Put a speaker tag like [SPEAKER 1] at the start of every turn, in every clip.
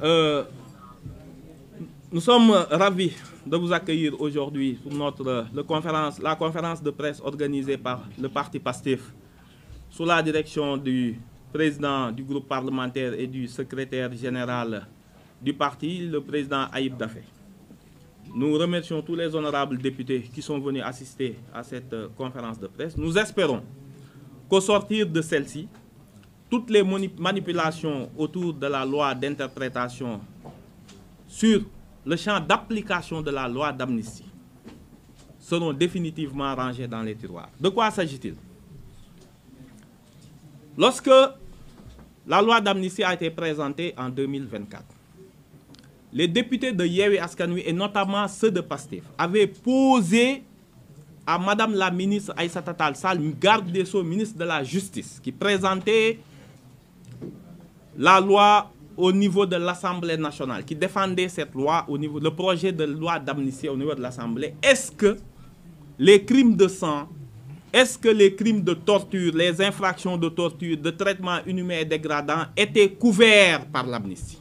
[SPEAKER 1] Euh, nous sommes ravis de vous accueillir aujourd'hui pour la conférence de presse organisée par le parti PASTEF sous la direction du président du groupe parlementaire et du secrétaire général du parti, le président Ayib Daffé. Nous remercions tous les honorables députés qui sont venus assister à cette conférence de presse. Nous espérons qu'au sortir de celle-ci, toutes les manipulations autour de la loi d'interprétation sur le champ d'application de la loi d'amnistie seront définitivement rangées dans les tiroirs. De quoi s'agit-il? Lorsque la loi d'amnistie a été présentée en 2024, les députés de Yewwi Askan Wi et notamment ceux de PASTEF avaient posé à Madame la ministre Aïssata Tall Sall, garde des Sceaux, ministre de la Justice, qui présentait la loi au niveau de l'Assemblée nationale, qui défendait cette loi au niveau, le projet de loi d'amnistie au niveau de l'Assemblée. Est-ce que les crimes de sang, est-ce que les crimes de torture, les infractions de torture, de traitement inhumain et dégradant étaient couverts par l'amnistie?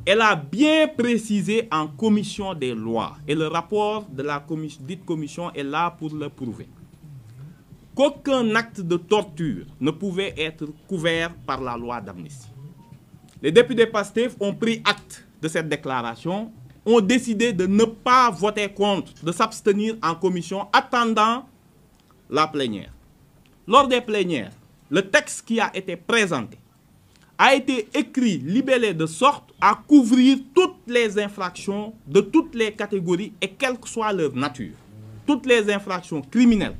[SPEAKER 1] Elle a bien précisé en commission des lois, et le rapport de la dite commission est là pour le prouver, qu'aucun acte de torture ne pouvait être couvert par la loi d'amnistie. Les députés PASTEF ont pris acte de cette déclaration, ont décidé de ne pas voter contre, de s'abstenir en commission, attendant la plénière. Lors des plénières, le texte qui a été présenté a été écrit, libellé de sorte à couvrir toutes les infractions de toutes les catégories et quelle que soit leur nature. Toutes les infractions criminelles,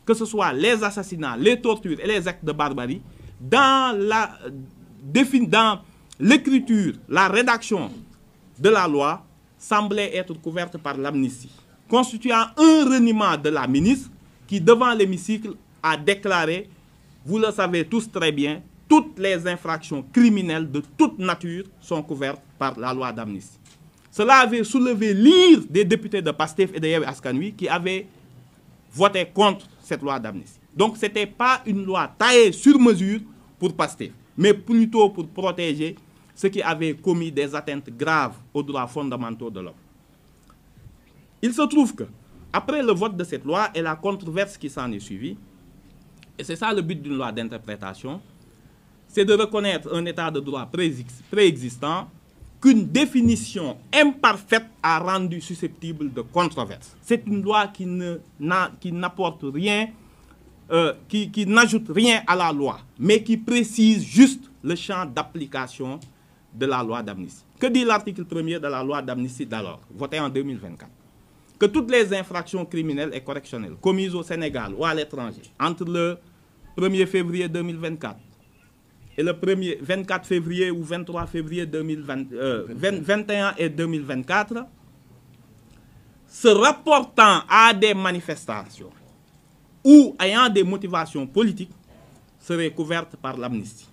[SPEAKER 1] que ce soit les assassinats, les tortures et les actes de barbarie, dans l'écriture, la rédaction de la loi semblait être couverte par l'amnistie, constituant un reniement de la ministre qui, devant l'hémicycle, a déclaré, vous le savez tous très bien, toutes les infractions criminelles de toute nature sont couvertes par la loi d'amnistie. Cela avait soulevé l'ire des députés de PASTEF et de Yewwi Askan Wi qui avaient voté contre cette loi d'amnistie. Donc ce n'était pas une loi taillée sur mesure pour PASTEF, mais plutôt pour protéger ceux qui avaient commis des atteintes graves aux droits fondamentaux de l'homme. Il se trouve que, après le vote de cette loi et la controverse qui s'en est suivie, et c'est ça le but d'une loi d'interprétation, c'est de reconnaître un état de droit préexistant qu'une définition imparfaite a rendu susceptible de controverse. C'est une loi qui n'apporte rien, qui n'ajoute rien à la loi, mais qui précise juste le champ d'application de la loi d'amnistie. Que dit l'article 1er de la loi d'amnistie d'alors, votée en 2024? Que toutes les infractions criminelles et correctionnelles commises au Sénégal ou à l'étranger entre le 1er février 2024 et le 24 février ou 23 février 2021 et 2024, se rapportant à des manifestations ou ayant des motivations politiques, seraient couvertes par l'amnistie.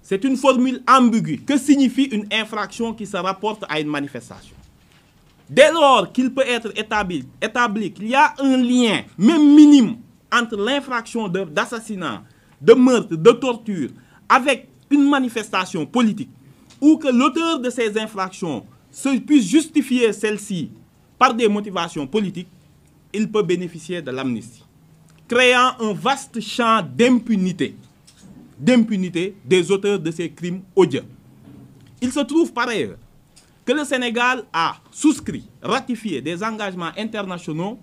[SPEAKER 1] C'est une formule ambiguë. Que signifie une infraction qui se rapporte à une manifestation? Dès lors qu'il peut être établi qu'il y a un lien, même minime, entre l'infraction d'assassinat, de meurtre, de torture, avec une manifestation politique, ou que l'auteur de ces infractions puisse justifier celle-ci par des motivations politiques, il peut bénéficier de l'amnistie, créant un vaste champ d'impunité des auteurs de ces crimes odieux. Il se trouve par ailleurs que le Sénégal a souscrit, ratifié des engagements internationaux,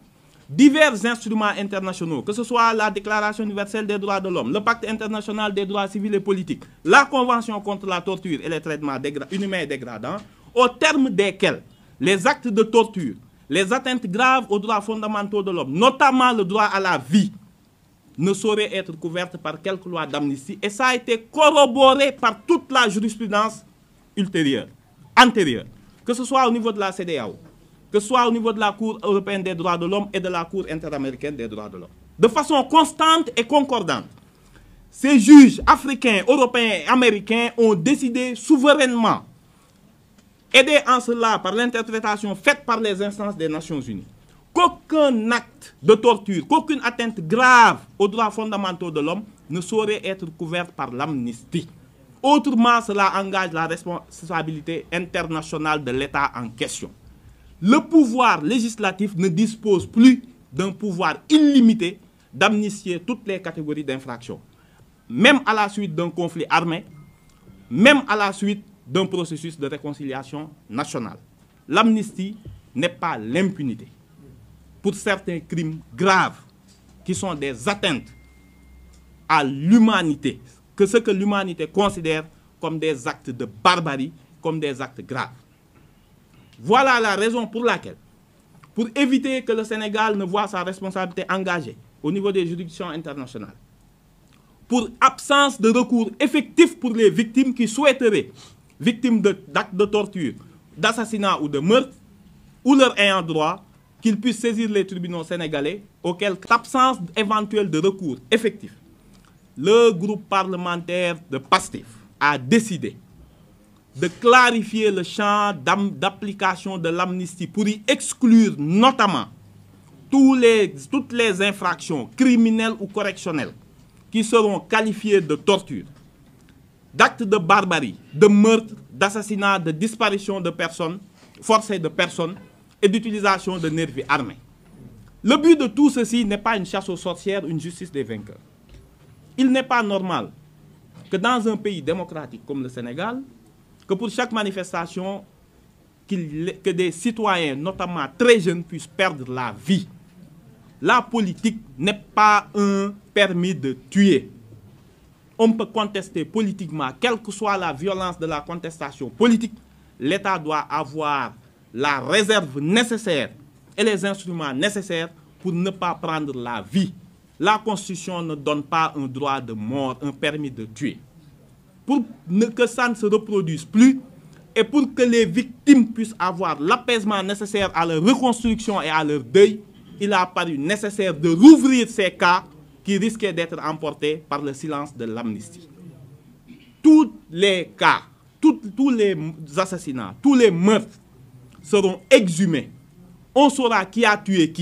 [SPEAKER 1] divers instruments internationaux, que ce soit la Déclaration universelle des droits de l'homme, le Pacte international des droits civils et politiques, la Convention contre la torture et les traitements inhumains et dégradants, au terme desquels les actes de torture, les atteintes graves aux droits fondamentaux de l'homme, notamment le droit à la vie, ne sauraient être couvertes par quelque loi d'amnistie. Et ça a été corroboré par toute la jurisprudence antérieure, que ce soit au niveau de la CEDEAO, que ce soit au niveau de la Cour européenne des droits de l'homme et de la Cour interaméricaine des droits de l'homme. De façon constante et concordante, ces juges africains, européens et américains ont décidé souverainement, aidés en cela par l'interprétation faite par les instances des Nations Unies, qu'aucun acte de torture, qu'aucune atteinte grave aux droits fondamentaux de l'homme ne saurait être couverte par l'amnistie. Autrement, cela engage la responsabilité internationale de l'État en question. Le pouvoir législatif ne dispose plus d'un pouvoir illimité d'amnistier toutes les catégories d'infractions, même à la suite d'un conflit armé, même à la suite d'un processus de réconciliation nationale. L'amnistie n'est pas l'impunité pour certains crimes graves qui sont des atteintes à l'humanité, que ce que l'humanité considère comme des actes de barbarie, comme des actes graves. Voilà la raison pour laquelle, pour éviter que le Sénégal ne voie sa responsabilité engagée au niveau des juridictions internationales, pour absence de recours effectif pour les victimes qui souhaiteraient, victimes d'actes de torture, d'assassinat ou de meurtre, ou leur ayant droit, qu'ils puissent saisir les tribunaux sénégalais, auquel absence éventuelle de recours effectif, le groupe parlementaire de PASTEF a décidé de clarifier le champ d'application de l'amnistie pour y exclure notamment toutes les infractions criminelles ou correctionnelles qui seront qualifiées de torture, d'actes de barbarie, de meurtre, d'assassinat, de disparition de personnes, forcée de personnes et d'utilisation de nervis armés. Le but de tout ceci n'est pas une chasse aux sorcières, une justice des vainqueurs. Il n'est pas normal que dans un pays démocratique comme le Sénégal, que pour chaque manifestation, que des citoyens, notamment très jeunes, puissent perdre la vie. La politique n'est pas un permis de tuer. On peut contester politiquement, quelle que soit la violence de la contestation politique, l'État doit avoir la réserve nécessaire et les instruments nécessaires pour ne pas prendre la vie. La Constitution ne donne pas un droit de mort, un permis de tuer. Pour que ça ne se reproduise plus et pour que les victimes puissent avoir l'apaisement nécessaire à leur reconstruction et à leur deuil, il a paru nécessaire de rouvrir ces cas qui risquaient d'être emportés par le silence de l'amnistie. Tous les cas, tous les assassinats, tous les meurtres seront exhumés. On saura qui a tué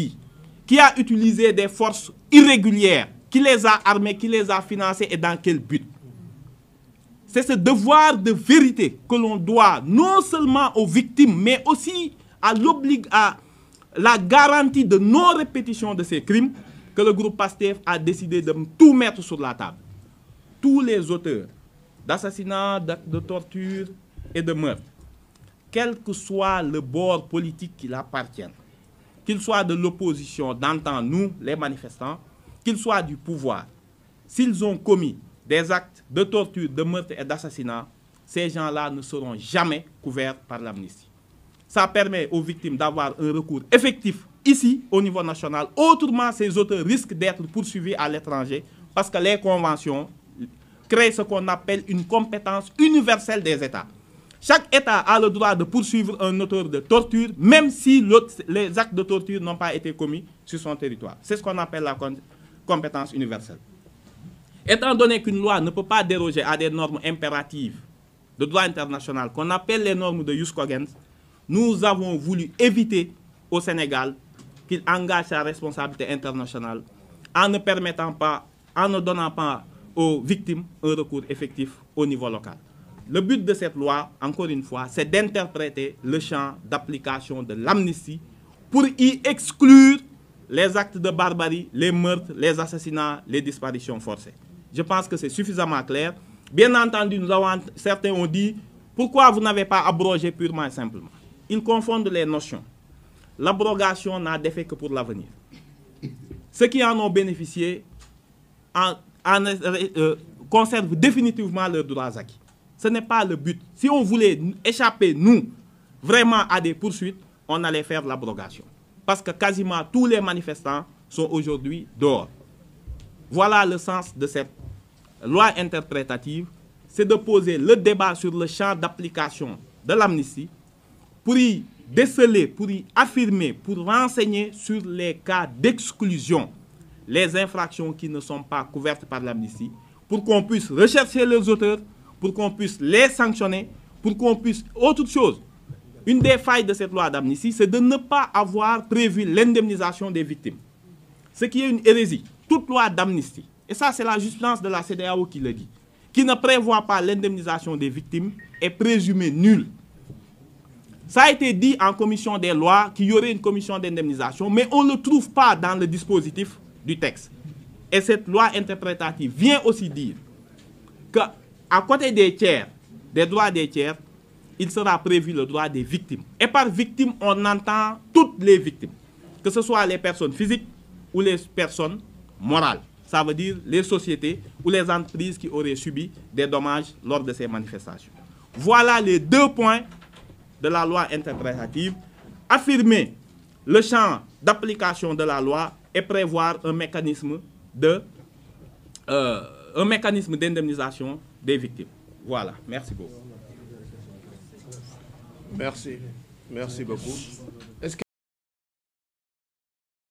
[SPEAKER 1] qui a utilisé des forces irrégulières, qui les a armés, qui les a financés et dans quel but. C'est ce devoir de vérité que l'on doit non seulement aux victimes, mais aussi à la garantie de non-répétition de ces crimes que le groupe PASTEF a décidé de tout mettre sur la table. Tous les auteurs d'assassinats, de torture et de meurtre, quel que soit le bord politique qui l'appartienne, qu'ils soient de l'opposition, d'antan, nous, les manifestants, qu'ils soient du pouvoir, s'ils ont commis des actes de torture, de meurtre et d'assassinat, ces gens-là ne seront jamais couverts par l'amnistie. Ça permet aux victimes d'avoir un recours effectif ici, au niveau national. Autrement, ces auteurs risquent d'être poursuivis à l'étranger parce que les conventions créent ce qu'on appelle une compétence universelle des États. Chaque État a le droit de poursuivre un auteur de torture, même si les actes de torture n'ont pas été commis sur son territoire. C'est ce qu'on appelle la compétence universelle. Étant donné qu'une loi ne peut pas déroger à des normes impératives de droit international, qu'on appelle les normes de jus cogens, nous avons voulu éviter au Sénégal qu'il engage sa responsabilité internationale en ne permettant pas, en ne donnant pas aux victimes un recours effectif au niveau local. Le but de cette loi, encore une fois, c'est d'interpréter le champ d'application de l'amnistie pour y exclure les actes de barbarie, les meurtres, les assassinats, les disparitions forcées. Je pense que c'est suffisamment clair. Bien entendu, certains ont dit, pourquoi vous n'avez pas abrogé purement et simplement? Ils confondent les notions. L'abrogation n'a d'effet que pour l'avenir. Ceux qui en ont bénéficié conservent définitivement leurs droits acquis. Ce n'est pas le but. Si on voulait échapper, nous, vraiment à des poursuites, on allait faire l'abrogation. Parce que quasiment tous les manifestants sont aujourd'hui dehors. Voilà le sens de cette loi interprétative, c'est de poser le débat sur le champ d'application de l'amnistie pour y déceler, pour y affirmer, pour renseigner sur les cas d'exclusion, les infractions qui ne sont pas couvertes par l'amnistie, pour qu'on puisse rechercher les auteurs, pour qu'on puisse les sanctionner, pour qu'on puisse... Autre chose, une des failles de cette loi d'amnistie, c'est de ne pas avoir prévu l'indemnisation des victimes. Ce qui est une hérésie. Toute loi d'amnistie, et ça c'est la jurisprudence de la CEDEAO qui le dit, qui ne prévoit pas l'indemnisation des victimes est présumé nul. Ça a été dit en commission des lois qu'il y aurait une commission d'indemnisation, mais on ne le trouve pas dans le dispositif du texte. Et cette loi interprétative vient aussi dire qu'à côté des tiers, des droits des tiers, il sera prévu le droit des victimes. Et par victime, on entend toutes les victimes, que ce soit les personnes physiques ou les personnes morales. Ça veut dire les sociétés ou les entreprises qui auraient subi des dommages lors de ces manifestations. Voilà les 2 points de la loi interprétative. Affirmer le champ d'application de la loi et prévoir un mécanisme d'indemnisation des victimes. Voilà, merci beaucoup.
[SPEAKER 2] Merci beaucoup.